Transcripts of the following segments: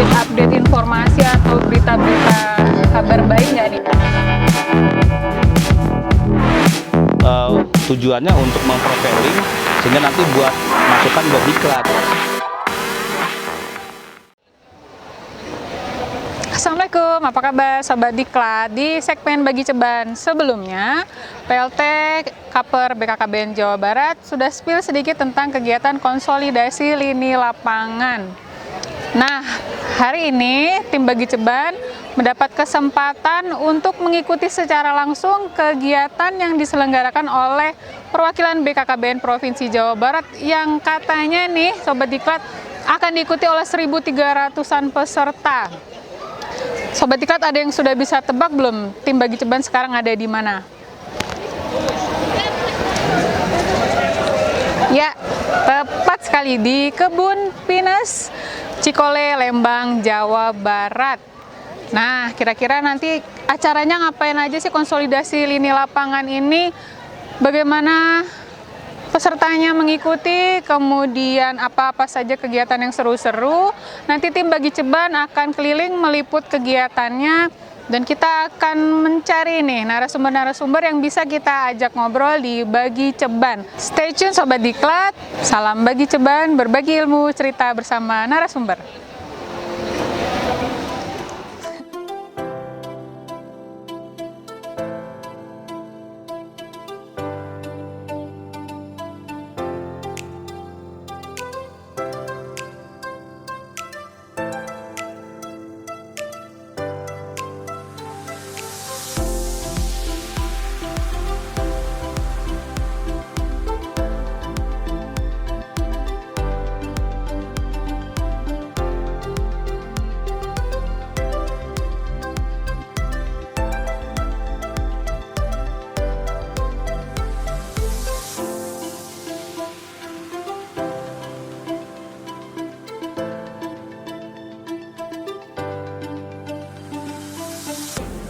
update informasi atau berita-berita kabar baik nggak nih? Tujuannya untuk memprofiling sehingga nanti buat masukan buat diklat. Assalamualaikum, apa kabar Sobat Diklat? Di segmen Bagi Ceban sebelumnya, PLT Kaper BKKBN Jawa Barat sudah spill sedikit tentang kegiatan konsolidasi lini lapangan. Nah, hari ini tim Bagi Ceban mendapat kesempatan untuk mengikuti secara langsung kegiatan yang diselenggarakan oleh perwakilan BKKBN Provinsi Jawa Barat yang katanya nih Sobat Diklat akan diikuti oleh 1.300-an peserta. Sobat Diklat, ada yang sudah bisa tebak belum tim Bagi Ceban sekarang ada di mana? Ya, tepat sekali di Kebun Pinus Cikole, Lembang, Jawa Barat. Nah, kira-kira nanti acaranya ngapain aja sih konsolidasi lini lapangan ini? Bagaimana pesertanya mengikuti, kemudian apa-apa saja kegiatan yang seru-seru. Nanti tim Bagi Ceban akan keliling meliput kegiatannya dan kita akan mencari nih narasumber-narasumber yang bisa kita ajak ngobrol di Bagi Ceban. Stay tune Sobat Diklat, salam Bagi Ceban, berbagi ilmu, cerita bersama narasumber.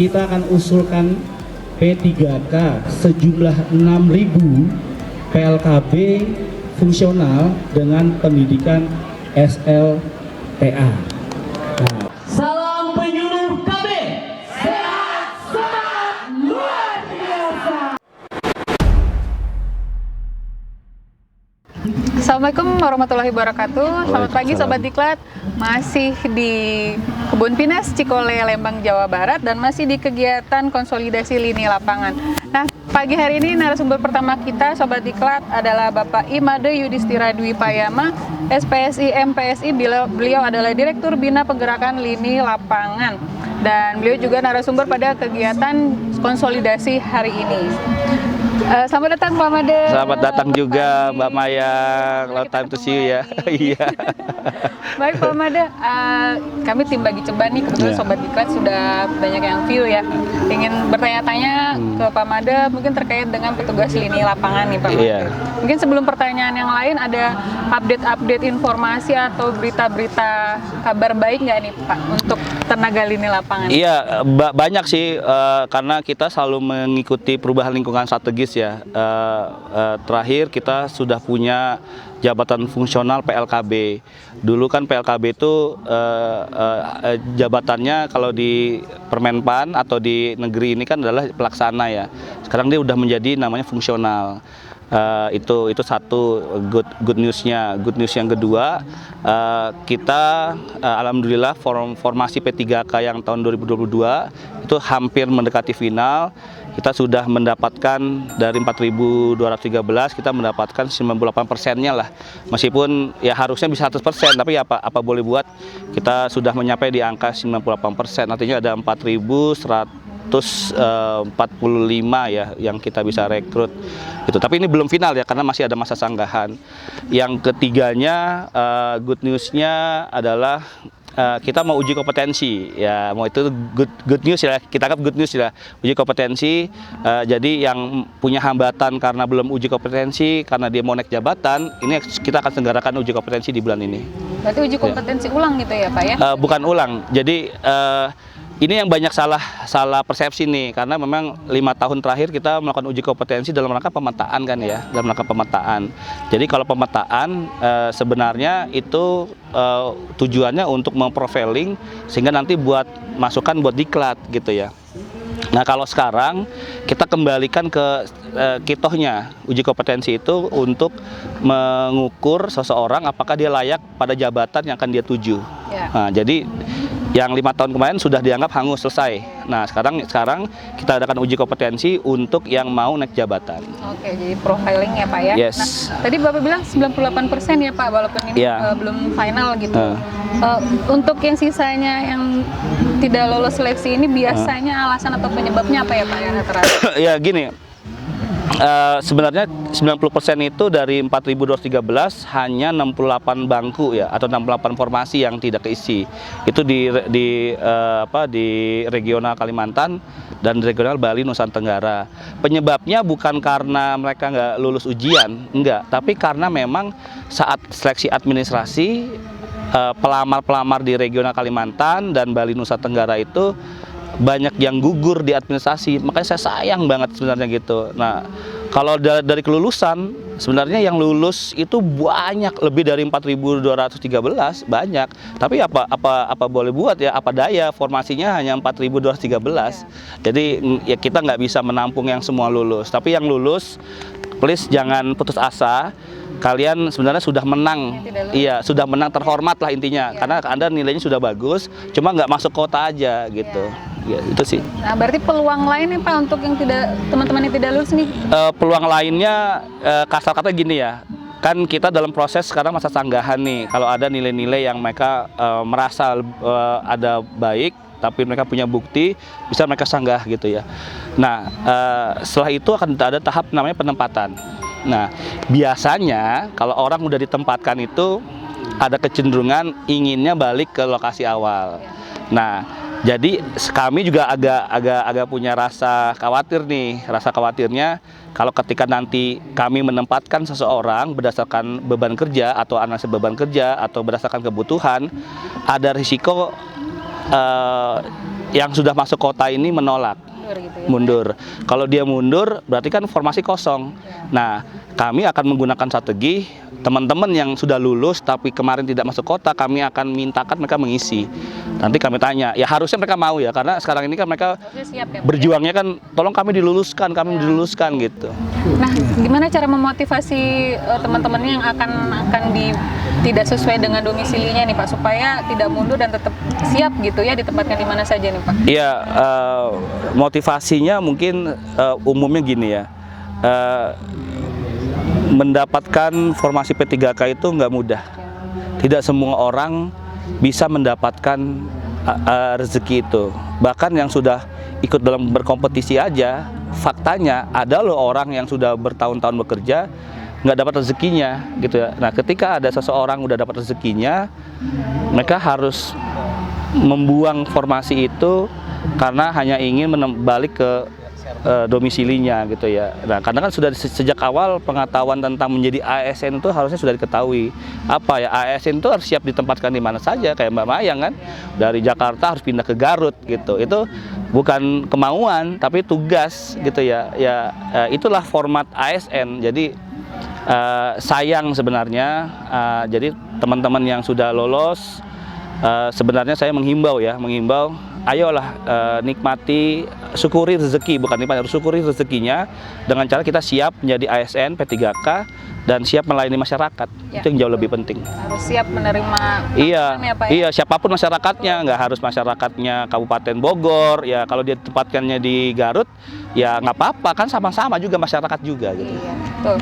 Kita akan usulkan P3K sejumlah 6.000 PLKB fungsional dengan pendidikan SLTA. Nah, Salam penyuluh KB, sehat, semangat, luar biasa. Assalamualaikum warahmatullahi wabarakatuh. Selamat pagi Sobat Diklat. Masih di Kebun Pinus Cikole, Lembang, Jawa Barat dan masih di kegiatan konsolidasi lini lapangan. Nah, pagi hari ini narasumber pertama kita Sobat Diklat adalah Bapak Imade Yudhistira Dwi Payama, SPSI MPSI. Beliau adalah Direktur Bina Pergerakan Lini Lapangan dan beliau juga narasumber pada kegiatan konsolidasi hari ini. Selamat datang Pak Made. Selamat datang juga Mbak Maya. Long time to see you ya. Iya. Baik Pak Made, kami tim Bagi Ceban nih, kebetulan Sobat Diklat sudah banyak yang view ya. Ingin bertanya-tanya ke Pak Made mungkin terkait dengan petugas lini lapangan nih Pak Made. Iya. Mungkin sebelum pertanyaan yang lain ada update-update informasi atau berita-berita kabar baik nggak nih Pak untuk tenaga lini lapangan? Iya, banyak sih karena kita selalu mengikuti perubahan lingkungan strategis ya. Terakhir kita sudah punya jabatan fungsional PLKB. Dulu kan PLKB itu jabatannya kalau di Permenpan atau di negeri ini kan adalah pelaksana ya. Sekarang dia udah menjadi namanya fungsional. Itu satu good newsnya. Good news yang kedua, kita alhamdulillah formasi P3K yang tahun 2022 itu hampir mendekati final. Kita sudah mendapatkan dari 4.213 kita mendapatkan 98%-nya lah. Meskipun ya harusnya bisa 100%, tapi ya apa boleh buat, kita sudah mencapai di angka 98%. Artinya ada 4.145 ya yang kita bisa rekrut gitu. Tapi ini belum final ya karena masih ada masa sanggahan. Yang ketiganya good news-nya adalah kita mau uji kompetensi ya, mau itu good news ya, kita anggap good news ya, uji kompetensi. Jadi yang punya hambatan karena belum uji kompetensi karena dia mau naik jabatan, ini kita akan selenggarakan uji kompetensi di bulan ini. Berarti uji kompetensi ulang gitu ya Pak ya? Bukan ulang, jadi ini yang banyak salah persepsi nih, karena memang 5 tahun terakhir kita melakukan uji kompetensi dalam rangka pemetaan kan ya, dalam rangka pemetaan. Jadi kalau pemetaan sebenarnya itu tujuannya untuk memprofiling sehingga nanti buat masukan buat diklat gitu ya. Nah kalau sekarang kita kembalikan ke kitohnya, uji kompetensi itu untuk mengukur seseorang apakah dia layak pada jabatan yang akan dia tuju. Ya. Nah, jadi yang 5 tahun kemarin sudah dianggap hangus, selesai. Nah sekarang kita adakan uji kompetensi untuk yang mau naik jabatan. Oke, jadi profiling ya Pak ya. Yes. Nah, tadi Bapak bilang 98% ya Pak, walaupun ini Yeah. belum final gitu. Untuk yang sisanya yang tidak lolos seleksi ini biasanya alasan atau penyebabnya apa ya Pak ya rata-rata? Ya gini, sebenarnya 90% itu dari 4.213 hanya 68 bangku ya, atau 68 formasi yang tidak keisi. Itu di regional Kalimantan dan regional Bali Nusa Tenggara. Penyebabnya bukan karena mereka nggak lulus ujian, enggak, tapi karena memang saat seleksi administrasi pelamar-pelamar di regional Kalimantan dan Bali Nusa Tenggara itu banyak yang gugur di administrasi, makanya saya sayang banget sebenarnya gitu. Nah, kalau dari kelulusan sebenarnya yang lulus itu banyak, lebih dari 4.213 banyak. Tapi apa boleh buat ya, apa daya, formasinya hanya 4.213. Jadi ya kita nggak bisa menampung yang semua lulus. Tapi yang lulus, please jangan putus asa. Kalian sebenarnya sudah menang, iya sudah menang, terhormat lah intinya, karena Anda nilainya sudah bagus, cuma nggak masuk kota aja gitu. Ya, itu sih. Nah, berarti peluang lain nih Pak untuk yang teman-teman yang tidak lulus nih? Peluang lainnya kasar kata gini ya, kan kita dalam proses sekarang masa sanggahan nih. Kalau ada nilai-nilai yang mereka merasa ada baik, tapi mereka punya bukti, bisa mereka sanggah gitu ya. Nah, setelah itu akan ada tahap namanya penempatan. Nah, biasanya kalau orang udah ditempatkan itu ada kecenderungan inginnya balik ke lokasi awal. Nah, jadi kami juga agak punya rasa khawatir nih. Rasa khawatirnya kalau ketika nanti kami menempatkan seseorang berdasarkan beban kerja atau analisis beban kerja atau berdasarkan kebutuhan, ada risiko yang sudah masuk kota ini menolak. Mundur. Kalau dia mundur, berarti kan formasi kosong. Nah, kami akan menggunakan strategi teman-teman yang sudah lulus tapi kemarin tidak masuk kota, kami akan mintakan mereka mengisi. Nanti kami tanya, ya harusnya mereka mau ya, karena sekarang ini kan mereka Siap, ya, berjuangnya kan, tolong kami diluluskan gitu. Nah, gimana cara memotivasi teman-temannya yang akan tidak sesuai dengan domisilinya nih Pak, supaya tidak mundur dan tetap siap gitu ya ditempatkan di mana saja nih Pak? Iya, motivasinya mungkin umumnya gini ya, mendapatkan formasi P3K itu nggak mudah. Tidak semua orang bisa mendapatkan rezeki itu. Bahkan yang sudah ikut dalam berkompetisi aja, faktanya ada loh orang yang sudah bertahun-tahun bekerja nggak dapat rezekinya gitu ya. Nah, ketika ada seseorang udah dapat rezekinya, mereka harus membuang formasi itu karena hanya ingin balik ke domisilinya gitu ya. Nah, karena kan sudah sejak awal pengetahuan tentang menjadi ASN itu harusnya sudah diketahui. Apa ya, ASN itu harus siap ditempatkan di mana saja, kayak Mbak Mayang kan dari Jakarta harus pindah ke Garut gitu. Itu bukan kemauan tapi tugas gitu ya. Ya itulah format ASN. Jadi sayang sebenarnya. Jadi teman-teman yang sudah lolos, sebenarnya saya menghimbau, ayolah nikmati, syukuri rezeki, bukan nikmati, harus syukuri rezekinya dengan cara kita siap menjadi ASN P3K dan siap melayani masyarakat. Ya. Itu yang jauh lebih penting. Harus siap menerima. Iya, ya, Pak, ya? Iya, siapapun masyarakatnya, nggak harus masyarakatnya Kabupaten Bogor. Ya, kalau dia tempatkannya di Garut, ya nggak apa-apa, kan sama-sama juga masyarakat juga gitu. Iya, betul.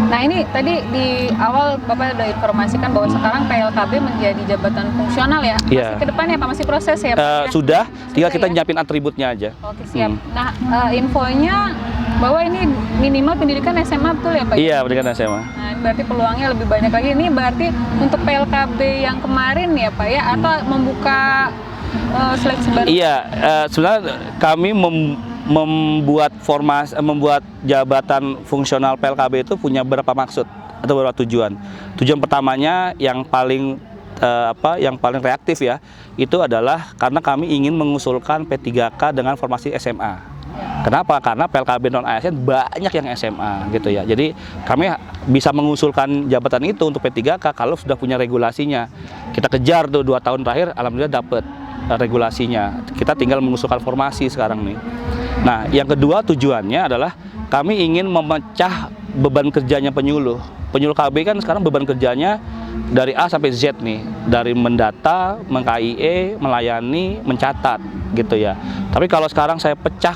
Nah, ini tadi di awal Bapak sudah informasikan bahwa sekarang PLKB menjadi jabatan fungsional ya. Masih Iya. ke depannya Pak, masih proses ya Pak? Ya? Sudah, tinggal kita ya? nyiapin atributnya aja. Oke, siap. Nah, infonya bahwa ini minimal pendidikan SMA betul ya Pak? Iya, pendidikan SMA. Nah, ini berarti peluangnya lebih banyak lagi. Ini berarti untuk PLKB yang kemarin ya Pak ya, atau membuka seleksi baru? Iya, sebenarnya kami membuat jabatan fungsional PLKB itu punya beberapa maksud atau beberapa tujuan. Tujuan pertamanya yang paling yang paling reaktif ya, itu adalah karena kami ingin mengusulkan P3K dengan formasi SMA. Kenapa? Karena PLKB non ASN banyak yang SMA gitu ya. Jadi kami bisa mengusulkan jabatan itu untuk P3K kalau sudah punya regulasinya. Kita kejar tuh 2 tahun terakhir, alhamdulillah dapat regulasinya. Kita tinggal mengusulkan formasi sekarang nih. Nah, yang kedua tujuannya adalah kami ingin memecah beban kerjanya penyuluh. Penyuluh KB kan sekarang beban kerjanya dari A sampai Z nih, dari mendata, meng-KIE, melayani, mencatat gitu ya. Tapi kalau sekarang saya pecah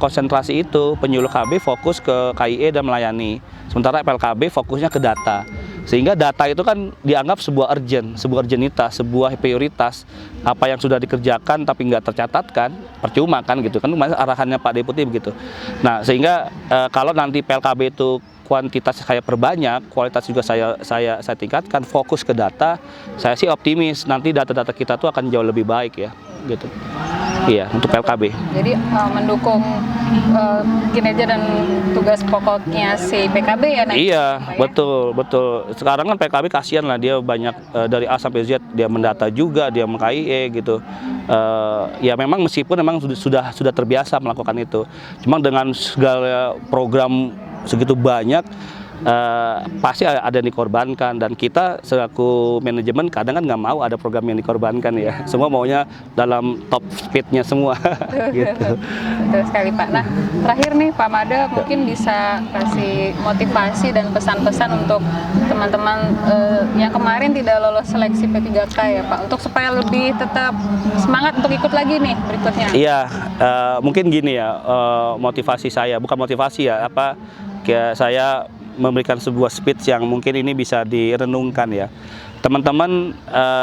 konsentrasi itu, penyuluh KB fokus ke KIE dan melayani, sementara PLKB fokusnya ke data. Sehingga data itu kan dianggap sebuah urgenitas, sebuah prioritas. Apa yang sudah dikerjakan tapi nggak tercatatkan, percuma kan gitu kan, arahannya Pak Deputi begitu. Nah, sehingga kalau nanti PLKB itu kuantitas saya perbanyak, kualitas juga saya tingkatkan, fokus ke data, saya sih optimis nanti data-data kita tuh akan jauh lebih baik ya, gitu. Iya, untuk PLKB. Jadi mendukung kinerja dan tugas pokoknya si PKB ya. Iya, betul. Sekarang kan PKB kasihan lah, dia banyak dari A sampai Z, dia mendata juga, dia meng-KIE gitu. Ya memang meskipun memang sudah terbiasa melakukan itu, cuma dengan segala program segitu banyak, pasti ada yang dikorbankan, dan kita selaku manajemen kadang kan nggak mau ada program yang dikorbankan ya, semua maunya dalam top speednya semua. Gitu. Betul sekali Pak. Nah, terakhir nih Pak Made mungkin bisa kasih motivasi dan pesan-pesan untuk teman-teman yang kemarin tidak lolos seleksi P3K ya Pak, untuk supaya lebih tetap semangat untuk ikut lagi nih berikutnya. Iya, mungkin gini ya, motivasi saya, bukan motivasi ya, kayak saya memberikan sebuah speech yang mungkin ini bisa direnungkan ya. Teman-teman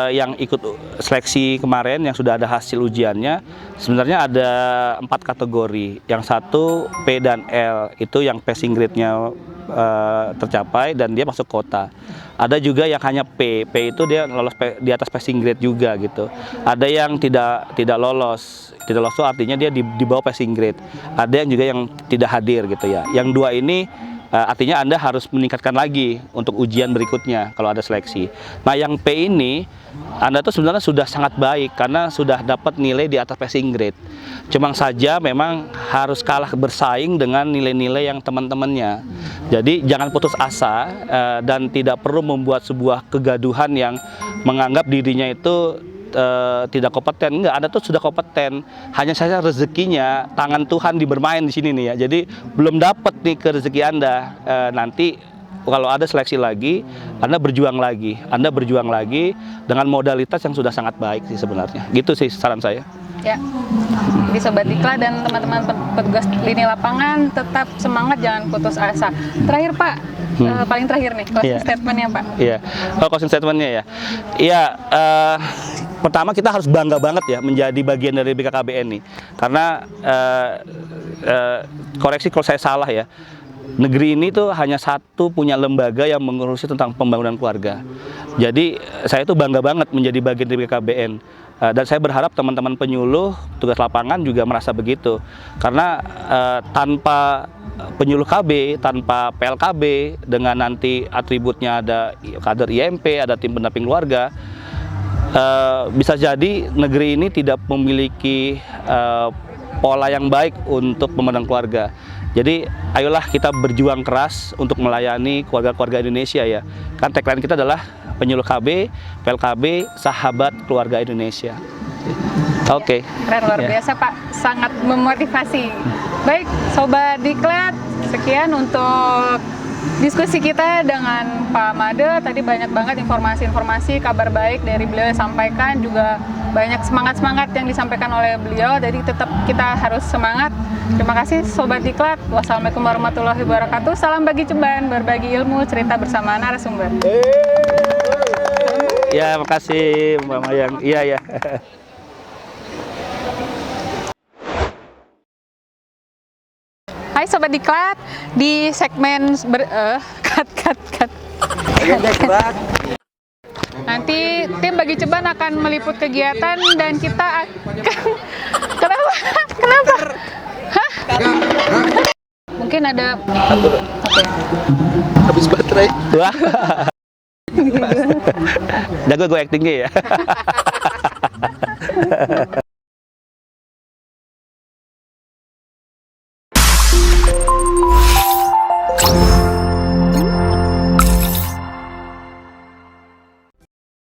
yang ikut seleksi kemarin yang sudah ada hasil ujiannya, sebenarnya ada 4 kategori. Yang satu P dan L, itu yang passing grade-nya tercapai dan dia masuk kota. Ada juga yang hanya P itu dia lolos di atas passing grade juga gitu. Ada yang tidak lolos itu artinya dia di bawah passing grade. Ada yang juga yang tidak hadir gitu ya. Yang 2 ini artinya Anda harus meningkatkan lagi untuk ujian berikutnya kalau ada seleksi. Nah, yang P ini Anda tuh sebenarnya sudah sangat baik karena sudah dapat nilai di atas passing grade. Cuma saja memang harus kalah bersaing dengan nilai-nilai yang teman-temannya. Jadi jangan putus asa dan tidak perlu membuat sebuah kegaduhan yang menganggap dirinya itu tidak kompeten. Enggak, Anda tuh sudah kompeten. Hanya saja rezekinya tangan Tuhan bermain di sini nih ya. Jadi belum dapat nih ke rezeki Anda. Nanti kalau ada seleksi lagi, Anda berjuang lagi dengan modalitas yang sudah sangat baik sih sebenarnya. Gitu sih saran saya. Ya. Jadi Sobat Diklat dan teman-teman petugas lini lapangan tetap semangat, jangan putus asa. Terakhir Pak, paling terakhir nih closing statement-nya Pak. Iya. Kalau closing statement-nya ya. Iya, pertama kita harus bangga banget ya menjadi bagian dari BKKBN nih. Karena koreksi kalau saya salah ya. Negeri ini tuh hanya satu punya lembaga yang mengurusi tentang pembangunan keluarga. Jadi saya tuh bangga banget menjadi bagian dari BKKBN. Dan saya berharap teman-teman penyuluh, tugas lapangan juga merasa begitu. Karena tanpa penyuluh KB, tanpa PLKB, dengan nanti atributnya ada kader IMP, ada tim pendamping keluarga, bisa jadi negeri ini tidak memiliki pola yang baik untuk pembangunan keluarga. Jadi ayolah kita berjuang keras untuk melayani keluarga-keluarga Indonesia ya. Kan tagline kita adalah penyuluh KB, PLKB, sahabat keluarga Indonesia. Oke. Keren, luar biasa Pak, sangat memotivasi. Baik, Sobat Diklat, sekian untuk diskusi kita dengan Pak Made. Tadi banyak banget informasi-informasi, kabar baik dari beliau yang sampaikan, juga banyak semangat-semangat yang disampaikan oleh beliau. Jadi tetap kita harus semangat. Terima kasih Sobat Diklat. Wassalamualaikum warahmatullahi wabarakatuh. Salam bagi Ceban, berbagi ilmu, cerita bersama narasumber. Ya, makasih Mbak Mayang. Iya, ya. Hai Sobat Diklat, di segmen nanti tim Bagi Ceban akan meliput kegiatan dan kita akan kenapa? Hah? Mungkin ada habis baterai. Wah. Jago gue actingnya ya.